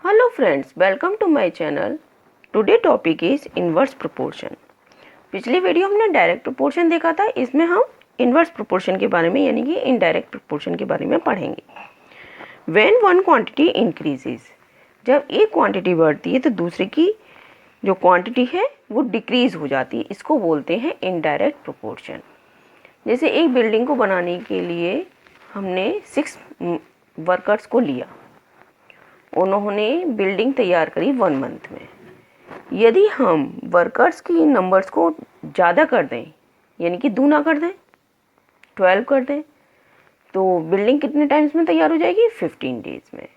Hello friends, welcome to my channel. Today topic is inverse proportion. पिछली video हमने direct proportion देखा था, इसमें हम इन्वर्स प्रोपोर्शन के बारे में यानी कि इनडायरेक्ट प्रोपोर्शन के बारे में पढ़ेंगे। When one quantity increases, जब एक क्वांटिटी बढ़ती है तो दूसरे की जो क्वांटिटी है वो डिक्रीज हो जाती है, इसको बोलते हैं इनडायरेक्ट प्रोपोर्शन। जैसे एक बिल्डिंग को बनाने के लिए हमने 6 वर्कर्स को लिया, उन्होंने बिल्डिंग तैयार करी 1 मंथ में। यदि हम वर्कर्स की नंबर्स को ज़्यादा कर दें यानी कि दूना कर दें, 12 कर दें, तो बिल्डिंग कितने टाइम्स में तैयार हो जाएगी? 15 डेज़ में।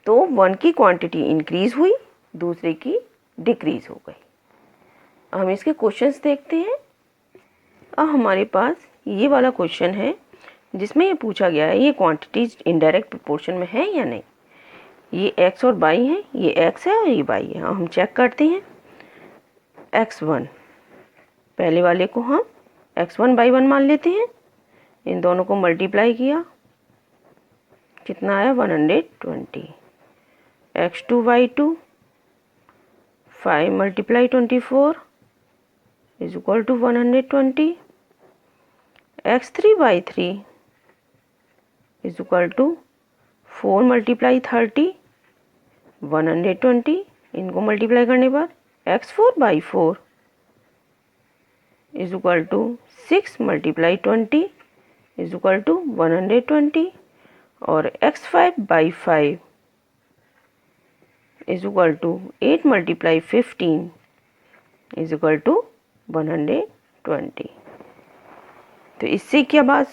तो 1 की क्वांटिटी इंक्रीज़ हुई, दूसरे की डिक्रीज़ हो गई। हम इसके क्वेश्चंस देखते हैं। अब हमारे पास ये वाला क्वेश्चन है जिसमें ये पूछा गया है ये क्वांटिटीज इनडायरेक्ट प्रोपोर्शन में है या नहीं। ये x और y है, ये x है और ये y है। हम चेक करते हैं। x1 पहले वाले को हम x1 by 1 मान लेते हैं। इन दोनों को मल्टीप्लाई किया, कितना आया? 120। x2 y2 5 multiply 24 is equal to 120। x3 y3 is equal to 4 multiply 30 120। इनको मल्टीप्लाई करने पर x4 by 4 is equal to 6 multiply 20 is equal to 120 और x5 by 5 is equal to 8 multiply 15 is equal to 120। तो इससे क्या बात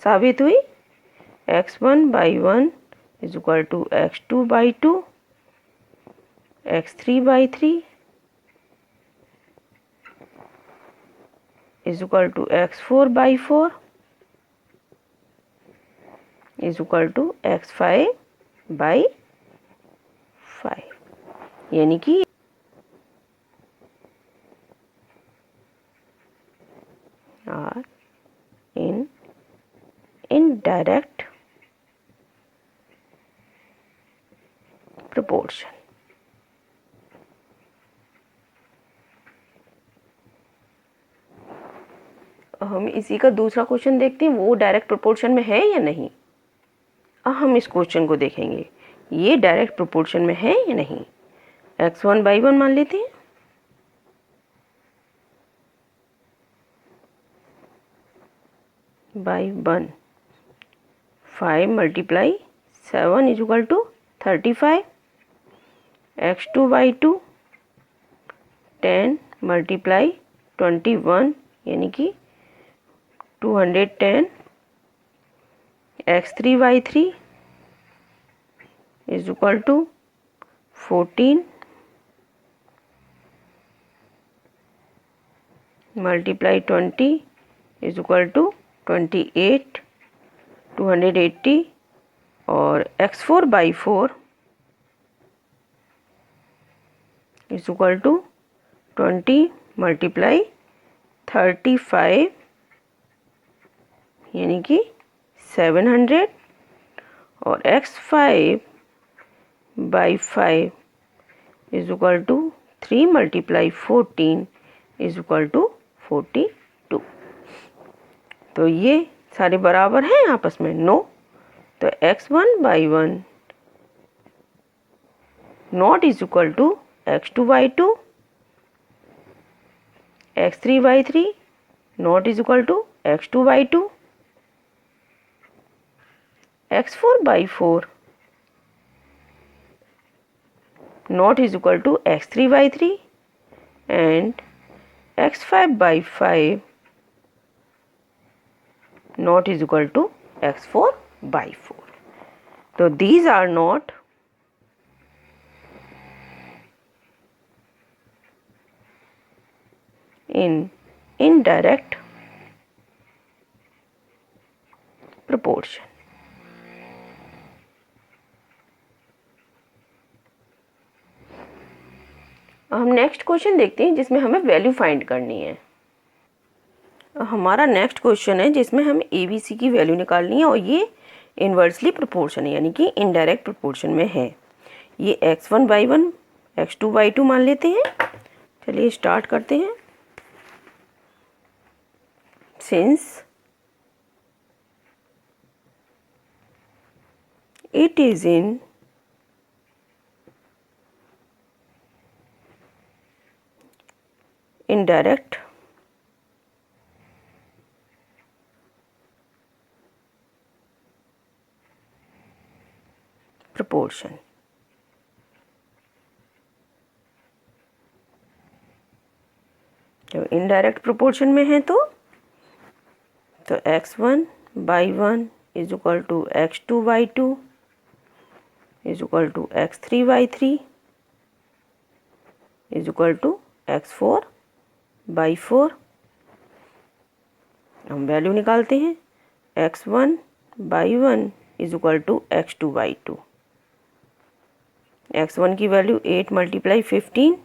साबित हुई? x1 by 1 is equal to x2 by 2, x3 by 3 is equal to x4 by 4 is equal to x5 by 5। यानी कि are in indirect proportion. हम इसी का दूसरा क्वेश्चन देखते हैं, वो डायरेक्ट प्रोपोर्शन में है या नहीं। अब हम इस क्वेश्चन को देखेंगे, ये डायरेक्ट प्रोपोर्शन में है या नहीं। x1 by 1 मान लेते हैं। by 1 5 multiply 7 is equal to 35। x2 by 2 10 multiply 21 यानी कि 210। x3 by 3 is equal to 14 multiply 20 is equal to 28 280 और x4 by 4 is equal to 20 multiply 35 यानी कि 700 और x5 by 5 is equal to 3 multiply 14 is equal to 42। तो ये सारे बराबर हैं आपस में? नो। तो x1 by 1 not is equal to x2 by 2, x3 by 3 not is equal to x2 by 2, x4 by 4 not is equal to x3 by 3 and x5 by 5 not is equal to x4 by 4. So these are not in indirect proportion. हम next question देखते हैं जिसमें हमें value find करनी है। हमारा next question है जिसमें हमें ABC की वैल्यू निकालनी है और ये इन्वर्सली प्रोपोर्शन है यानी कि इनडायरेक्ट प्रोपोर्शन में है। ये x1/1 x2/2 मान लेते हैं। चलिए स्टार्ट करते हैं। Since it is in indirect proportion, जब इनडायरेक्ट प्रोपोर्शन में है तो x1/1 is equal to x2/2 is equal to x3/3 is equal to x4/4। हम वैल्यू निकालते हैं। x1/1 is equal to x2/2। x1 की वैल्यू 8 × 15,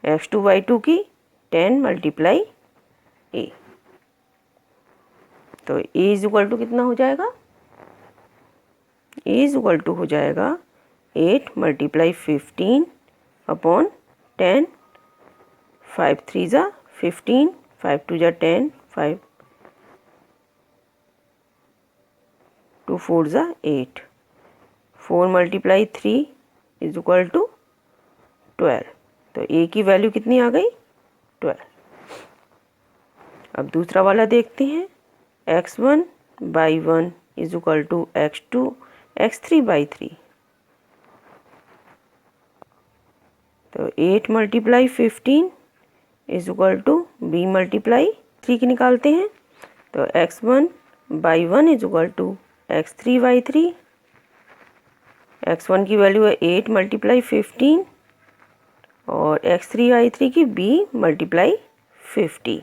x2/2 की 10 × a। तो a इज इक्वल टू कितना हो जाएगा? a इज इक्वल टू हो जाएगा 8 × 15 अपॉन 10, 5 3 ज़ा 15, 5 2 ज़ा 10, 5 2 4 ज़ा 8, 4 × 3 इज इक्वल टू 12। तो a की वैल्यू कितनी आ गई? 12। अब दूसरा वाला देखते हैं। x1/1 is equal to x3/3। तो 8 × 15 इज इक्वल टू b × 3 की निकालते हैं। तो x1/1 is equal to x3/3। x1 की वैल्यू है 8 × 15 और x3/3 की b × 50।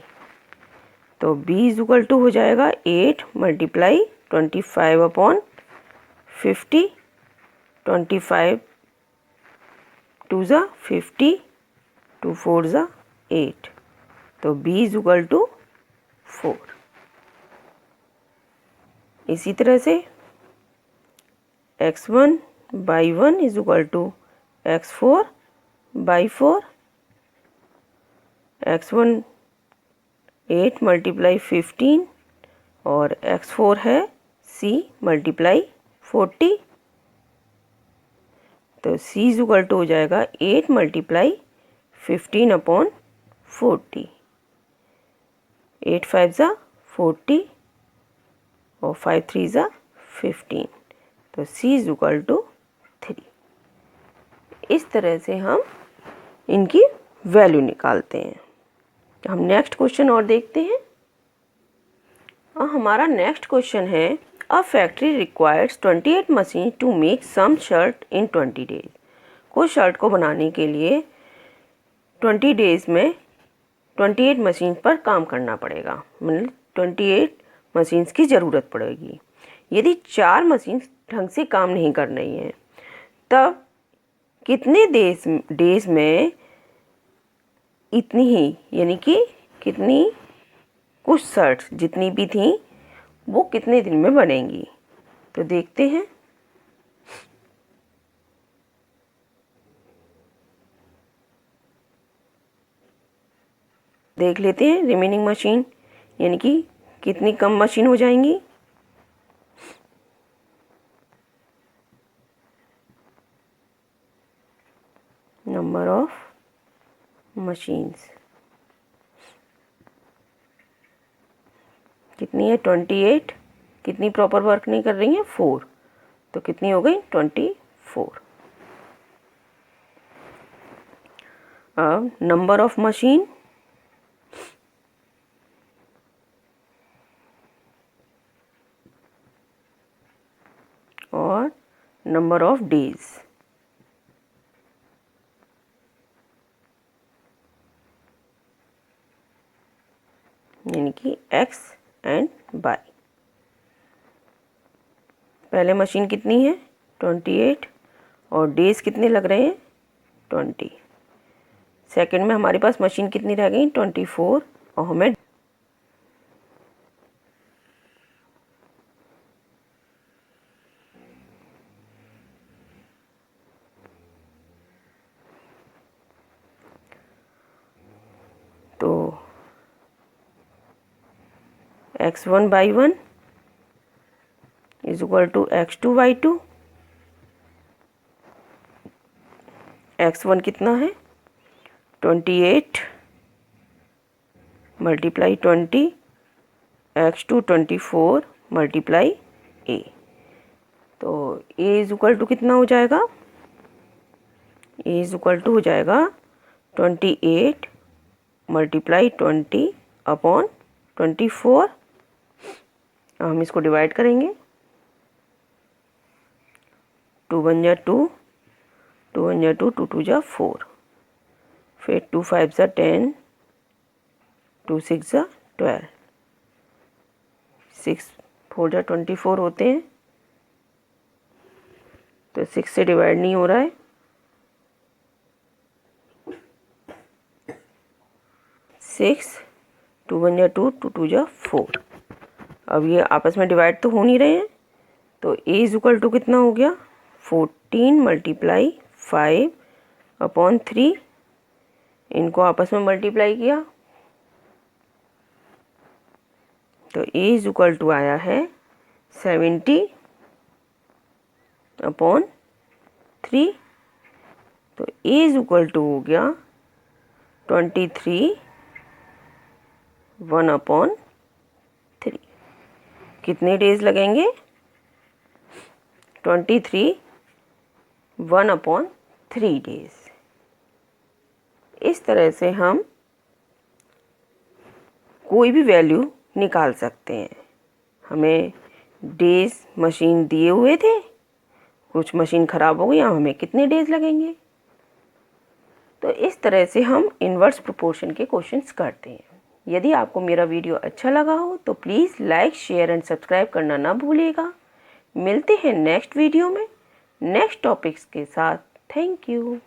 तो b इज इक्वल टू हो जाएगा 8 × 25 अपॉन 50, 25 2 ज़ा 50, 2 4 ज़ा 8। तो b इज इक्वल टू 4। इसी तरह से x1/1 is equal to x4/4। x1 8 × 15 और x4 है c × 40। तो c इज इक्वल टू हो जाएगा 8 × 15 अपॉन 40, 8 5 ज़ा 40 और 5 3 ज़ा 15। तो c इज इक्वल टू 3। इस तरह से हम इनकी वैल्यू निकालते हैं। हम नेक्स्ट क्वेश्चन और देखते हैं। हमारा नेक्स्ट क्वेश्चन है a factory requires 28 machine to make some shirt in 20 days. कुछ शर्ट को बनाने के लिए 20 डेज में 28 मशीन पर काम करना पड़ेगा, मतलब 28 मशीन्स की ज़रूरत पड़ेगी। यदि 4 मशीन ढंग से काम नहीं कर रही हैं तब कितने डेज में इतनी ही, यानी कि कितनी, कुछ शर्ट्स जितनी भी थी वो कितने दिन में बनेंगी। तो देखते हैं। देख लेते हैं रिमेनिंग मशीन, यानी कि कितनी कम मशीन हो जाएंगी। नंबर ऑफ मशीन्स कितनी है? 28। कितनी प्रॉपर वर्क नहीं कर रही हैं? 4। तो कितनी हो गई? 24। अब नंबर ऑफ मशीन और नंबर ऑफ डेज, यानी कि x एंड y। पहले मशीन कितनी है? 28 और डेज कितने लग रहे हैं? 20। सेकंड में हमारे पास मशीन कितनी रह गई? 24 और हमें x1/1 is equal to x2/2। x1 कितना है 28 मल्टीप्लाई 20, x2 24 मल्टीप्लाई a। तो a इज इक्वल टू कितना हो जाएगा, a इज इक्वल टू हो जाएगा 28 मल्टीप्लाई 20 अपॉन 24। हम इसको डिवाइड करेंगे, 2 1 जा 2, 2 1 जा 2, 2 2 जा 4, फिर 2 5 जा 10, 2 6 जा 12, 6 4 जा 24 होते हैं, तो 6 से डिवाइड नहीं हो रहा है। 6 2 1 जा 2, 2 2 जा 4। अब ये आपस में डिवाइड तो हो नहीं रहे हैं, तो a इज इक्वल टू कितना हो गया 14 मल्टीप्लाई 5 अपॉन 3। इनको आपस में मल्टीप्लाई किया तो a इज इक्वल टू आया है 70 अपॉन 3। तो a इज इक्वल टू हो गया 23 1 अपॉन 3। कितने डेज लगेंगे 23 1 अपॉन 3 डेज। इस तरह से हम कोई भी वैल्यू निकाल सकते हैं। हमें डेज मशीन दिए हुए थे, कुछ मशीन ख़राब हो गई, हमें कितने डेज लगेंगे। तो इस तरह से हम इन्वर्स प्रोपोर्शन के क्वेश्चंस करते हैं। यदि आपको मेरा वीडियो अच्छा लगा हो तो please like share and subscribe करना ना भूलिएगा। मिलते हैं नेक्स्ट वीडियो में नेक्स्ट टॉपिक्स के साथ। Thank you.